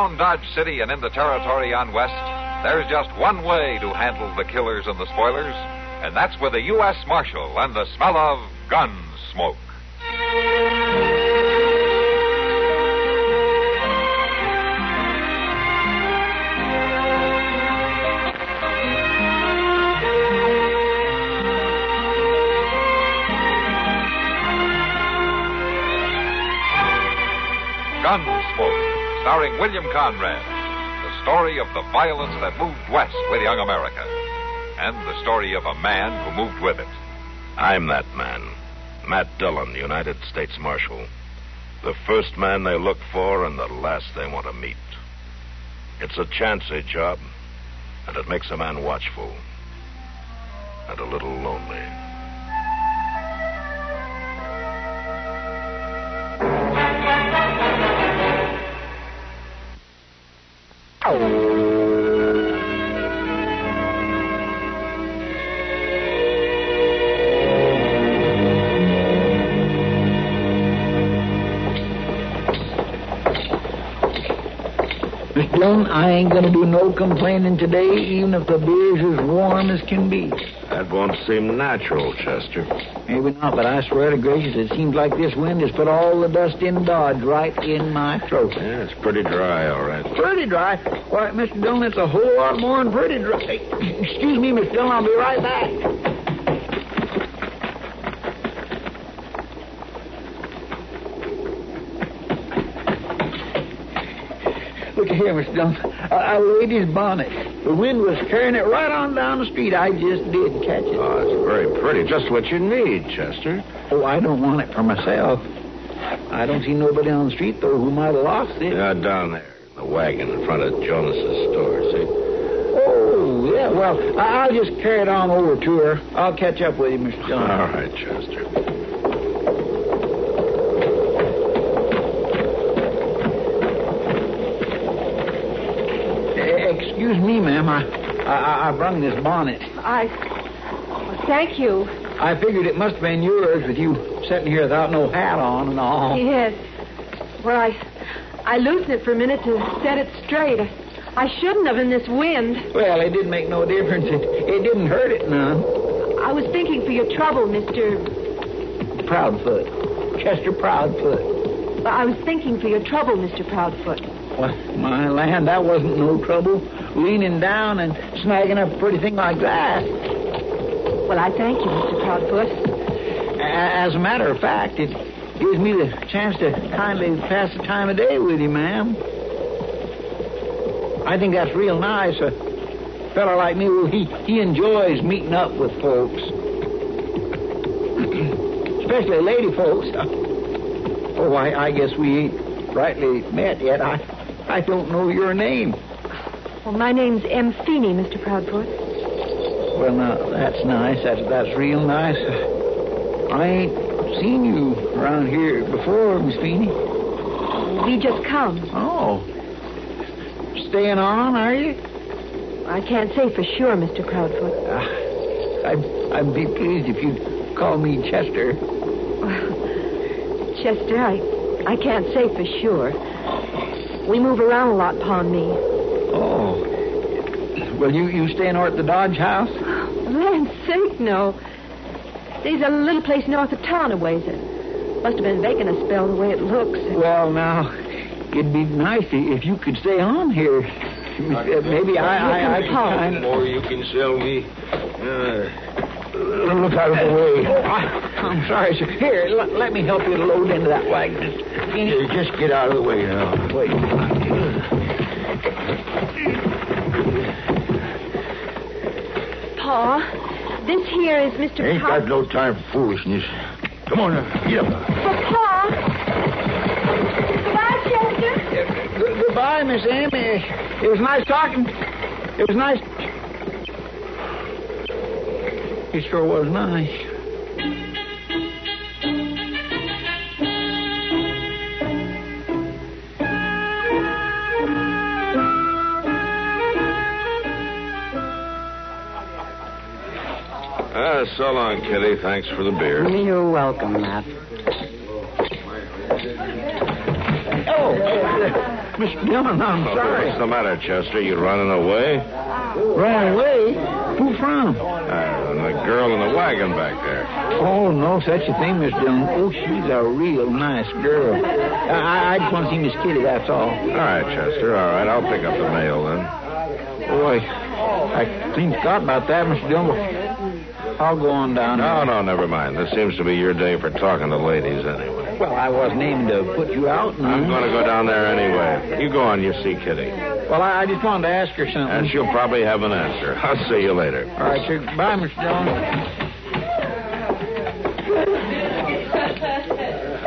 Around Dodge City and in the territory on West, there's just one way to handle the killers and the spoilers, and that's with a U.S. Marshal and the smell of Gunsmoke. Gunsmoke, starring William Conrad. The story of the violence that moved west with young America. And the story of a man who moved with it. I'm that man. Matt Dillon, United States Marshal. The first man they look for and the last they want to meet. It's a chancy job, and it makes a man watchful. And a little lonely. Mr. Dillon, I ain't going to do no complaining today, even if the beer's as warm as can be. That won't seem natural, Chester. Maybe not, but I swear to gracious, it seems like this wind has put all the dust in Dodge right in my throat. Yeah, it's pretty dry, all right. Pretty dry? Why, Mr. Dillon, it's a whole lot more than pretty dry. Excuse me, Mr. Dillon, I'll be right back. Look here, Mr. Dillon. I laid his bonnet. The wind was carrying it right on down the street. I just did catch it. Oh, it's very pretty. Just what you need, Chester. Oh, I don't want it for myself. I don't see nobody on the street, though, who might have lost it. Yeah, down there. The wagon in front of Jonas's store, see? Oh, yeah. Well, I'll just carry it on over to her. I'll catch up with you, Mr. Dillon. All right, Chester. Excuse me, ma'am. I brung this bonnet. Thank you. I figured it must have been yours with you sitting here without no hat on and all. Yes. Well, I loosened it for a minute to set it straight. I shouldn't have in this wind. Well, it didn't make no difference. It didn't hurt it none. I was thinking for your trouble, Mr. Proudfoot. Chester Proudfoot. I was thinking for your trouble, Mr. Proudfoot. Well, my land, that wasn't no trouble. Leaning down and snagging up a pretty thing like that. Well, I thank you, Mr. Proudfoot. As a matter of fact, it gives me the chance to kindly pass the time of day with you, ma'am. I think that's real nice. A fellow like me, well, he enjoys meeting up with folks. Especially lady folks. Oh, I guess we ain't rightly met yet. I don't know your name. Well, my name's M. Feeney, Mr. Proudfoot. Well, now, that's nice. That's real nice. I ain't seen you around here before, Miss Feeney. We just come. Oh. Staying on, are you? I can't say for sure, Mr. Proudfoot. I'd be pleased if you'd call me Chester. Chester, I can't say for sure. We move around a lot, upon me. Oh. Well, you staying over at the Dodge house? Land's sake, no. There's a little place north of town a ways. It must have been vacant a spell the way it looks. Well, now, it'd be nice if you could stay on here. Maybe I could kind of... More you can sell me. Look out of the way. I'm sorry, sir. Here, let me help you to load into that wagon. Just get out of the way now. Wait. Pa, this here is Mr. Ain't got no time for foolishness. Come on now, get up. But, Pa... Goodbye, Chester. Goodbye, Miss Amy. It was nice talking. It was nice. It sure was nice. So long, Kitty. Thanks for the beer. You're welcome, Matt. Oh, Mr. Dillon, I'm sorry. What's the matter, Chester? You running away? Ran away? Who from? The girl in the wagon back there. Oh, no such a thing, Miss Dillon. Oh, she's a real nice girl. I just want to see Miss Kitty, that's all. All right, Chester, all right. I'll pick up the mail then. Oh, I clean forgot about that, Mr. Dillon. I'll go on down. No, never mind. This seems to be your day for talking to ladies anyway. Well, I wasn't aiming to put you out. I'm going to go down there anyway. You go on, you see Kitty. Well, I just wanted to ask her something. And she'll probably have an answer. I'll see you later. All right, sir. Bye, Mr. Jones.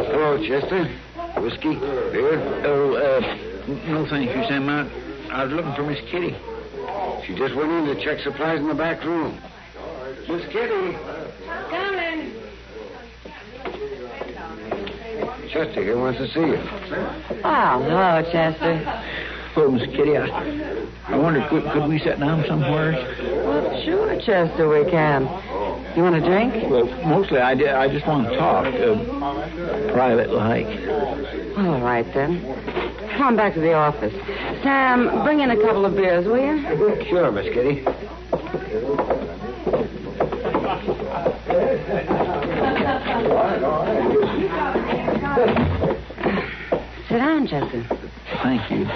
Hello, Chester. Whiskey? Beer? Oh, no thank you, Sam. I was looking for Miss Kitty. She just went in to check supplies in the back room. Miss Kitty. Coming. Chester here wants to see you. Oh, hello, Chester. Oh, Miss Kitty, I wonder, could we sit down somewhere? Well, sure, Chester, we can. You want a drink? Well, mostly I just want to talk, private like. All right, then. Come on back to the office. Sam, bring in a couple of beers, will you? Sure, Miss Kitty. Sit down, Chester. Thank you.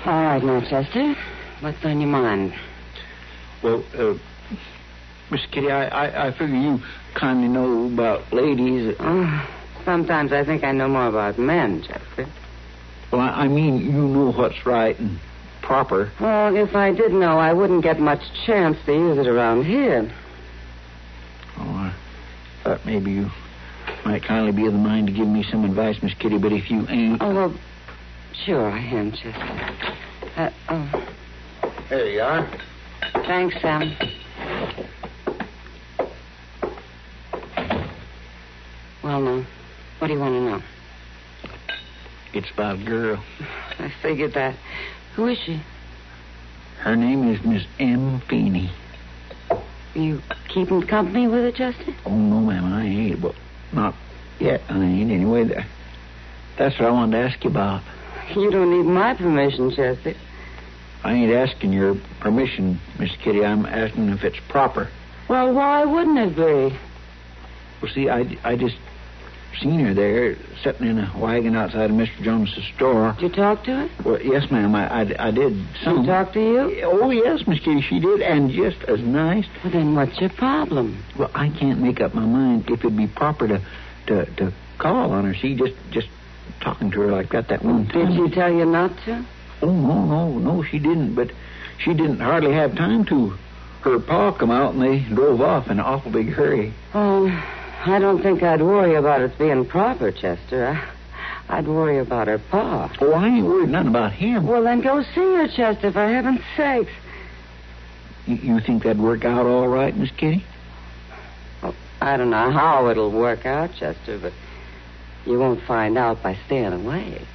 All right, now, Chester. What's on your mind? Well, Miss Kitty, I figure you kind of know about ladies. Oh, sometimes I think I know more about men, Chester. Well, I mean, you know what's right and proper. Well, if I did know, I wouldn't get much chance to use it around here. Oh, I thought maybe you might kindly be of the mind to give me some advice, Miss Kitty, but if you ain't... Oh, well, sure I am, Chester. There you are. Thanks, Sam. Well, now, what do you want to know? It's about a girl. I figured that. Who is she? Her name is Miss M. Feeney. You keeping company with her, Chester? Oh, no, ma'am, I ain't. Well, not yet, I ain't. Anyway, that's what I wanted to ask you about. You don't need my permission, Chester. I ain't asking your permission, Miss Kitty. I'm asking if it's proper. Well, why wouldn't it be? Well, see, I just seen her there, sitting in a wagon outside of Mr. Jones's store. Did you talk to her? Well, yes, ma'am, I did some. She talked to you? Oh, yes, Miss Kitty, she did, and just as nice. Well, then what's your problem? Well, I can't make up my mind if it'd be proper to call on her. See, just talking to her like that one time. Did she tell you not to? Oh, no, she didn't, but she didn't hardly have time to. Her pa come out and they drove off in an awful big hurry. Oh, I don't think I'd worry about it being proper, Chester. I'd worry about her pa. Oh, I ain't worried none about him. Well, then go see her, Chester, for heaven's sakes. You think that'd work out all right, Miss Kitty? Well, I don't know how it'll work out, Chester, but you won't find out by staying away.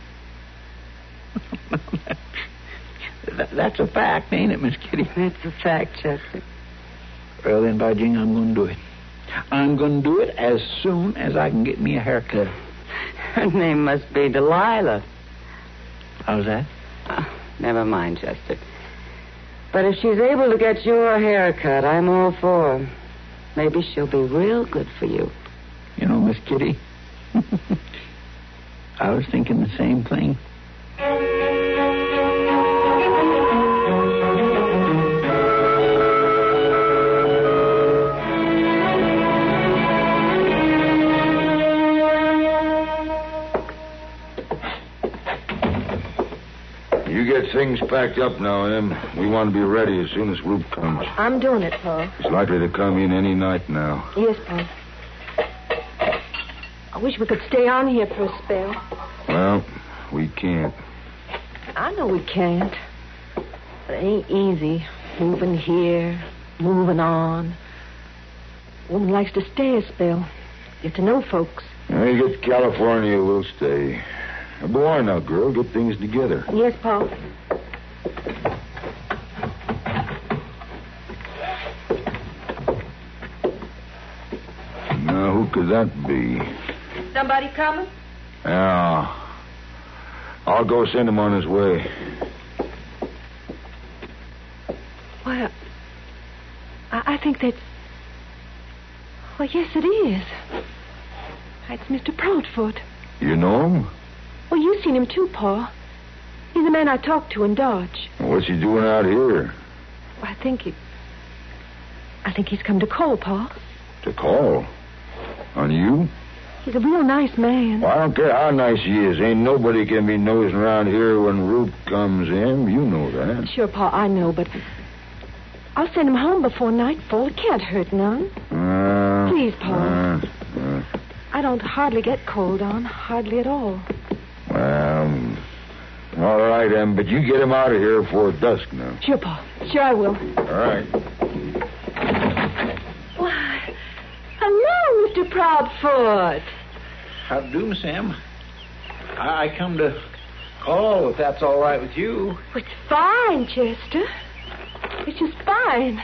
That's a fact, ain't it, Miss Kitty? That's a fact, Chester. Well, then, by jing, I'm going to do it. I'm going to do it as soon as I can get me a haircut. Her name must be Delilah. How's that? Never mind, Chester. But if she's able to get your haircut, I'm all for her. Maybe she'll be real good for you. You know, Miss Kitty, I was thinking the same thing. You get things packed up now, Em. We want to be ready as soon as Rube comes. I'm doing it, Pa. He's likely to come in any night now. Yes, Pa. I wish we could stay on here for a spell. Well, we can't. I know we can't. But it ain't easy. Moving here, moving on. Woman likes to stay a spell. Get to know folks. When you get to California, we'll stay. Now, go on now, girl. Get things together. Yes, Pa. Now, who could that be? Somebody coming? Yeah. I'll go send him on his way. Well, I think that's... Well, yes, it is. That's Mr. Proudfoot. You know him? Well, you've seen him too, Pa. He's the man I talked to in Dodge. What's he doing out here? I think he's come to call, Pa. To call? On you? He's a real nice man. Well, I don't care how nice he is. Ain't nobody can be nosing around here when Roop comes in. You know that. Sure, Pa, I know, but I'll send him home before nightfall. It can't hurt none. Please, Pa. I don't hardly get cold on. Hardly at all. Well, all right, Em, but you get him out of here before dusk now. Sure, Pa. Sure, I will. All right. Why, hello, Mr. Proudfoot. How do you do, Miss Em? I come to call, if that's all right with you. Oh, it's fine, Chester. It's just fine.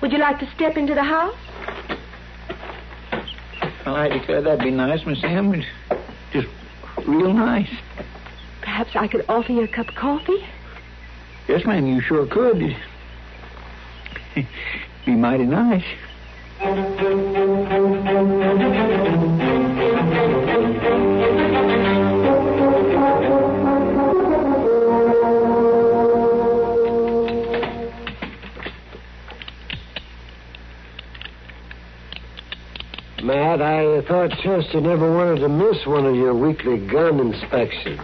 Would you like to step into the house? Well, I declare that'd be nice, Miss Em. It's just real nice. Perhaps I could offer you a cup of coffee? Yes, ma'am, you sure could. It'd be mighty nice. Matt, I thought Chester never wanted to miss one of your weekly gun inspections.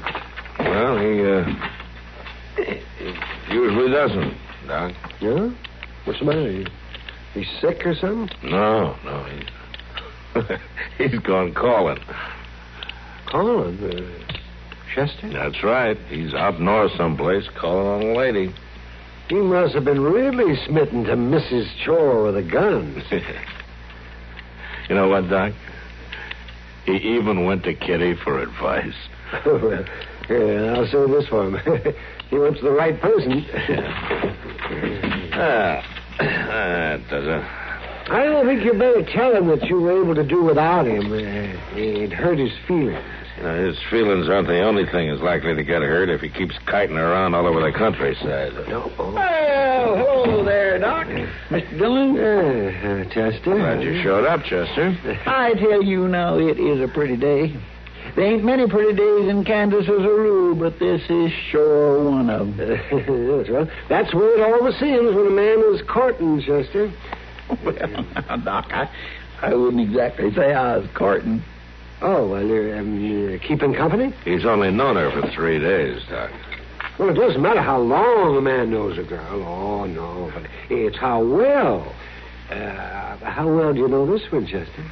Well, he usually doesn't, Doc. Yeah? What's the matter? He's sick or something? No, he's gone calling. Calling? Chester? That's right. He's out north someplace calling on a lady. He must have been really smitten to Mrs. Chore with a gun. You know what, Doc? He even went to Kitty for advice. Well, yeah, I'll say this for him. He went to the right person. That does it. I don't think you better tell him that you were able to do without him. It hurt his feelings. His feelings aren't the only thing that's likely to get hurt if he keeps kiting around all over the countryside. No. Well, hello there, Doc. Mr. Dillon. Chester. Glad you showed up, Chester. I tell you now, it is a pretty day. There ain't many pretty days in Kansas as a rule, but this is sure one of them. Yes, well, that's where it always seems when a man is courting, Chester. Well, now, Doc, I wouldn't exactly say I was courting. Oh, well, you're keeping company? He's only known her for 3 days, Doc. Well, it doesn't matter how long a man knows a girl. Oh, no, but it's how well. How well do you know this one, Chester?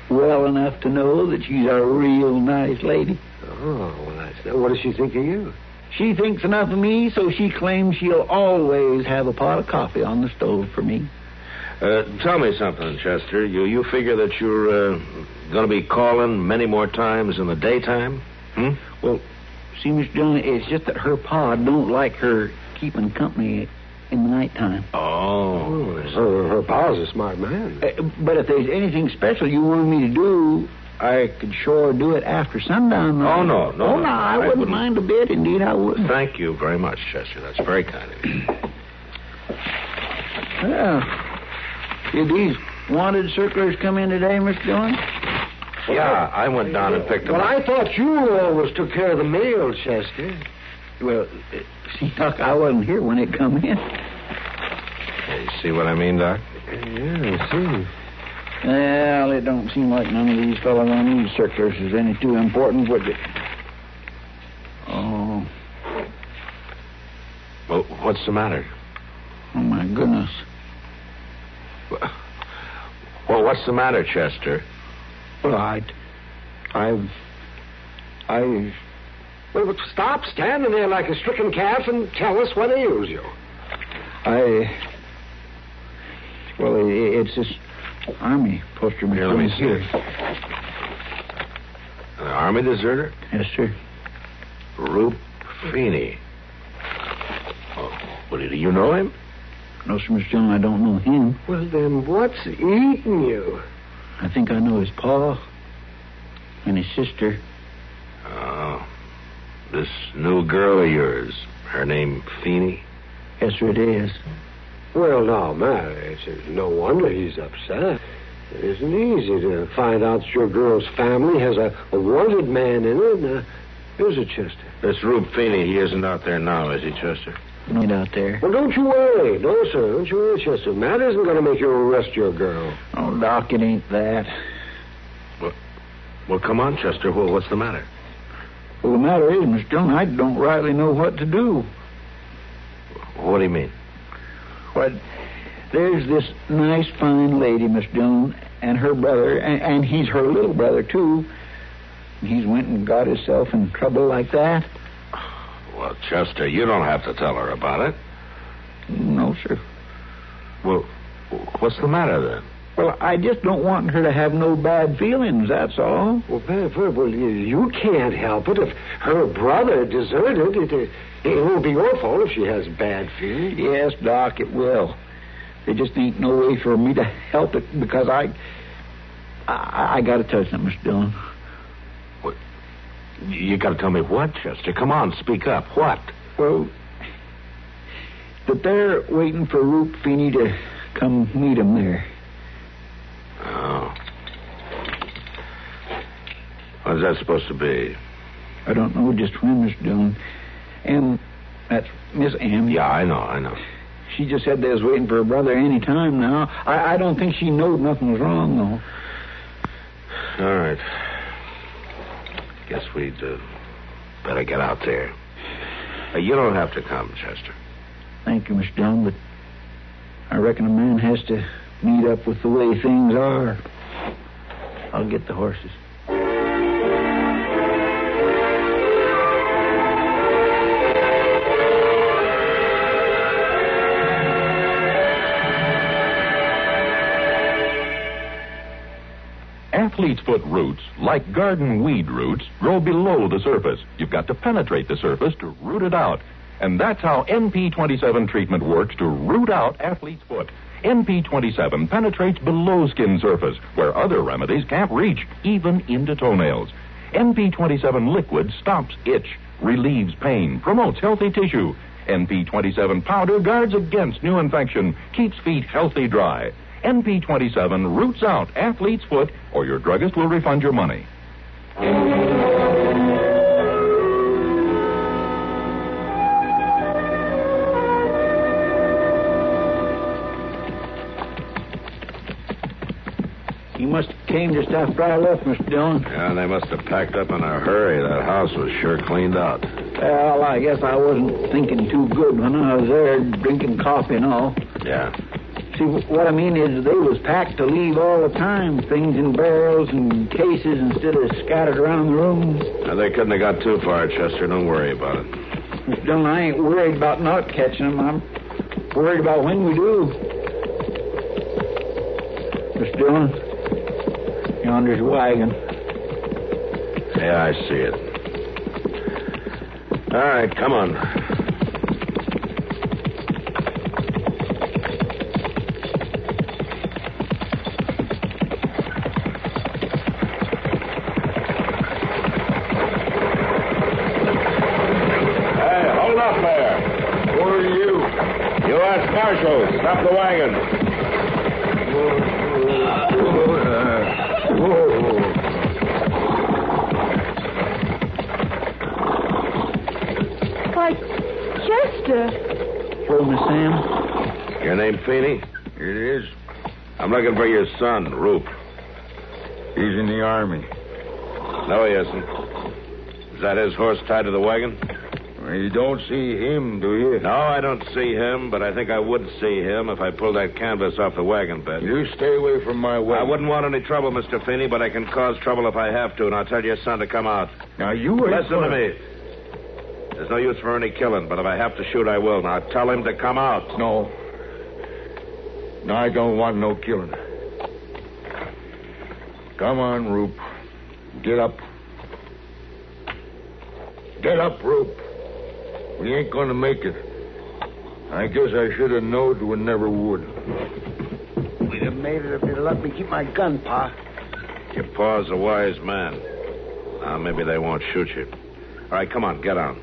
Well enough to know that she's a real nice lady. Oh, well, what does she think of you? She thinks enough of me, so she claims she'll always have a pot of coffee on the stove for me. Tell me something, Chester. You figure that you're going to be calling many more times in the daytime? Well, see, Miss Dillon, it's just that her pa don't like her keeping company in the nighttime. Oh. Her pa's a smart man. But if there's anything special you want me to do, I could sure do it after sundown. Oh, no. I wouldn't mind a bit. Indeed, I wouldn't. Thank you very much, Chester. That's very kind of you. Well, did these wanted circulars come in today, Miss Dillon? Yeah, I went down and picked them up. Well, I thought you always took care of the mail, Chester. Well, see, Doc, I wasn't here when it come in. You see what I mean, Doc? Yeah, I see. Well, it don't seem like none of these fellows on these circulars is any too important, would it? Oh. Well, what's the matter? Oh, my goodness. Well, what's the matter, Chester? Well, Well, stop standing there like a stricken calf and tell us what ails you. It's this Army poster. Here, let me see it. An Army deserter? Yes, sir. Roop Feeney. Oh, well, do you know him? No, sir, Mr. Dillon, I don't know him. Well, then what's eating you? I think I know his pa and his sister. Oh. This new girl of yours, her name Feeney? Yes, sir, it is. Well, now, Matt, it's no wonder he's upset. It isn't easy to find out that your girl's family has a wanted man in it. Is it, Chester? This Rube Feeney, he isn't out there now, is he, Chester? Not out there. Well, don't you worry. No, sir, don't you worry, Chester. Matt isn't going to make you arrest your girl. Oh, Doc, it ain't that. Well, come on, Chester. Well, what's the matter? Well, the matter is, Mr. Dillon, I don't rightly know what to do. What do you mean? What? There's this nice, fine lady, Miss Dillon, and her brother, and he's her little brother, too. He's went and got himself in trouble like that. Well, Chester, you don't have to tell her about it. No, sir. Well, what's the matter, then? Well, I just don't want her to have no bad feelings, that's all. Well, you can't help it. If her brother deserted, it won't be your fault if she has bad feelings. Yes, Doc, it will. There just ain't no way for me to help it because I got to tell you something, Mr. Dillon. What? You got to tell me what, Chester? Come on, speak up. What? Well, that they're waiting for Rube Feeney to come meet him there. Oh. When's that supposed to be? I don't know just when, Mr. Dillon. M, that's Miss M. Yeah, I know. She just said they was waiting for her brother any time now. I don't think she knowed nothing was wrong, though. All right. Guess we'd better get out there. You don't have to come, Chester. Thank you, Mr. Dillon, but I reckon a man has to meet up with the way things are. I'll get the horses. Athlete's foot roots, like garden weed roots, grow below the surface. You've got to penetrate the surface to root it out. And that's how NP27 treatment works to root out athlete's foot. NP27 penetrates below skin surface, where other remedies can't reach, even into toenails. NP27 liquid stops itch, relieves pain, promotes healthy tissue. NP27 powder guards against new infection, keeps feet healthy dry. NP27 roots out athlete's foot, or your druggist will refund your money. You must have came just after I left, Mr. Dillon. Yeah, they must have packed up in a hurry. That house was sure cleaned out. Well, I guess I wasn't thinking too good when I was there drinking coffee and all. Yeah. See, what I mean is they was packed to leave all the time. Things in barrels and cases instead of scattered around the room. Now, they couldn't have got too far, Chester. Don't worry about it. Mr. Dillon, I ain't worried about not catching them. I'm worried about when we do. Mr. Dillon, yonder's a wagon. Yeah, I see it. All right, come on. Stop the wagon. Why, Chester. Hello, Miss Sam. Your name Feeney? It is. I'm looking for your son, Roop. He's in the Army. No, he isn't. Is that his horse tied to the wagon? Well, you don't see him, do you? No, I don't see him, but I think I would see him if I pulled that canvas off the wagon bed. You stay away from my wagon. I wouldn't want any trouble, Mr. Feeney, but I can cause trouble if I have to, and I'll tell your son to come out. Now, you wait. Listen to me. There's no use for any killing, but if I have to shoot, I will. Now, tell him to come out. No. No, I don't want no killing. Come on, Roop. Get up. Get up, Roop. We ain't going to make it. I guess I should have known we never would. We'd have made it if you'd let me keep my gun, Pa. Your pa's a wise man. Now, maybe they won't shoot you. All right, come on, get on.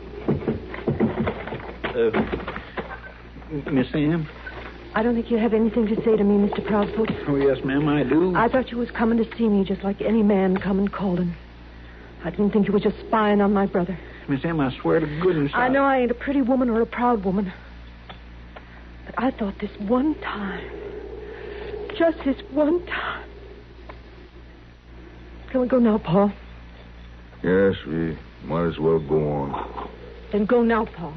Miss Sam? I don't think you have anything to say to me, Mr. Proudfoot. Oh, yes, ma'am, I do. I thought you was coming to see me just like any man coming calling. I didn't think you were just spying on my brother. Miss Sam, I swear to goodness. I know I ain't a pretty woman or a proud woman. But I thought this one time, just this one time. Can we go now, Paul? Yes, we might as well go on. Then go now, Paul.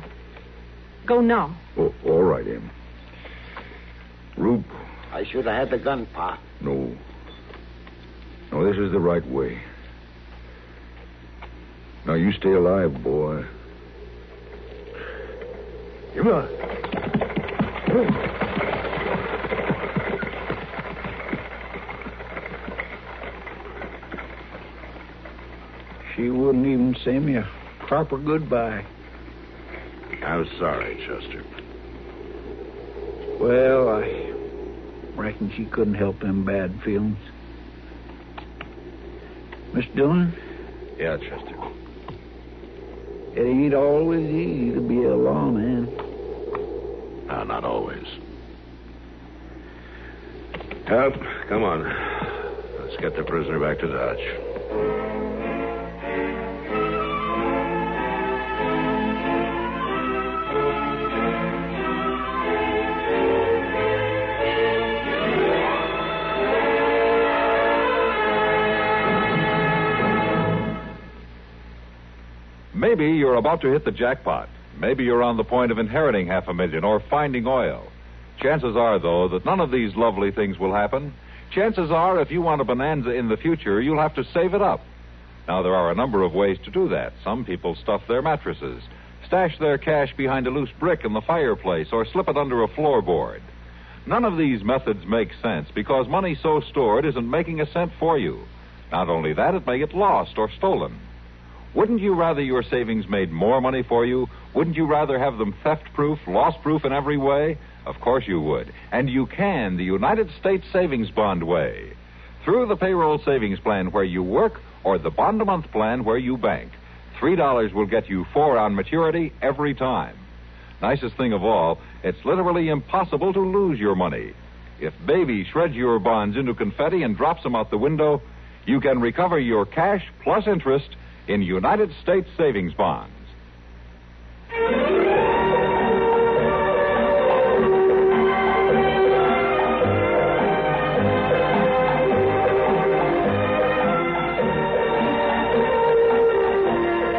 Go now. Oh, all right, Em. Rube. I should have had the gun, Pa. No. No, this is the right way. Now, you stay alive, boy. Come on. She wouldn't even say me a proper goodbye. I'm sorry, Chester. Well, I reckon she couldn't help them bad feelings. Miss Dillon? Yeah, Chester. It ain't always easy to be a lawman. No, not always. Well, come on. Let's get the prisoner back to Dodge. Maybe you're about to hit the jackpot. Maybe you're on the point of inheriting $500,000 or finding oil. Chances are, though, that none of these lovely things will happen. Chances are, if you want a bonanza in the future, you'll have to save it up. Now, there are a number of ways to do that. Some people stuff their mattresses, stash their cash behind a loose brick in the fireplace, or slip it under a floorboard. None of these methods make sense because money so stored isn't making a cent for you. Not only that, it may get lost or stolen. Wouldn't you rather your savings made more money for you? Wouldn't you rather have them theft-proof, loss-proof in every way? Of course you would. And you can the United States Savings Bond way. Through the payroll savings plan where you work or the bond-a-month plan where you bank. $3 will get you $4 on maturity every time. Nicest thing of all, it's literally impossible to lose your money. If Baby shreds your bonds into confetti and drops them out the window, you can recover your cash plus interest in United States savings bonds.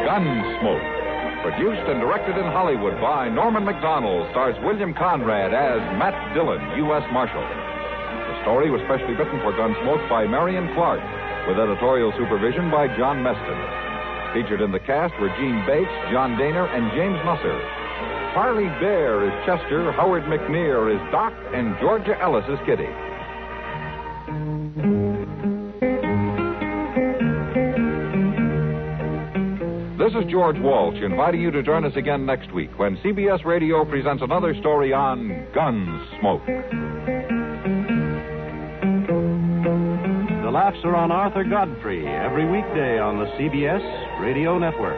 Gunsmoke, produced and directed in Hollywood by Norman MacDonnell, stars William Conrad as Matt Dillon, U.S. Marshal. The story was specially written for Gunsmoke by Marion Clark, with editorial supervision by John Meston. Featured in the cast were Gene Bates, John Daner, and James Nusser. Parley Baer is Chester, Howard McNear is Doc, and Georgia Ellis is Kitty. This is George Walsh inviting you to join us again next week when CBS Radio presents another story on Gunsmoke. The Laughs are on Arthur Godfrey every weekday on the CBS Radio Network.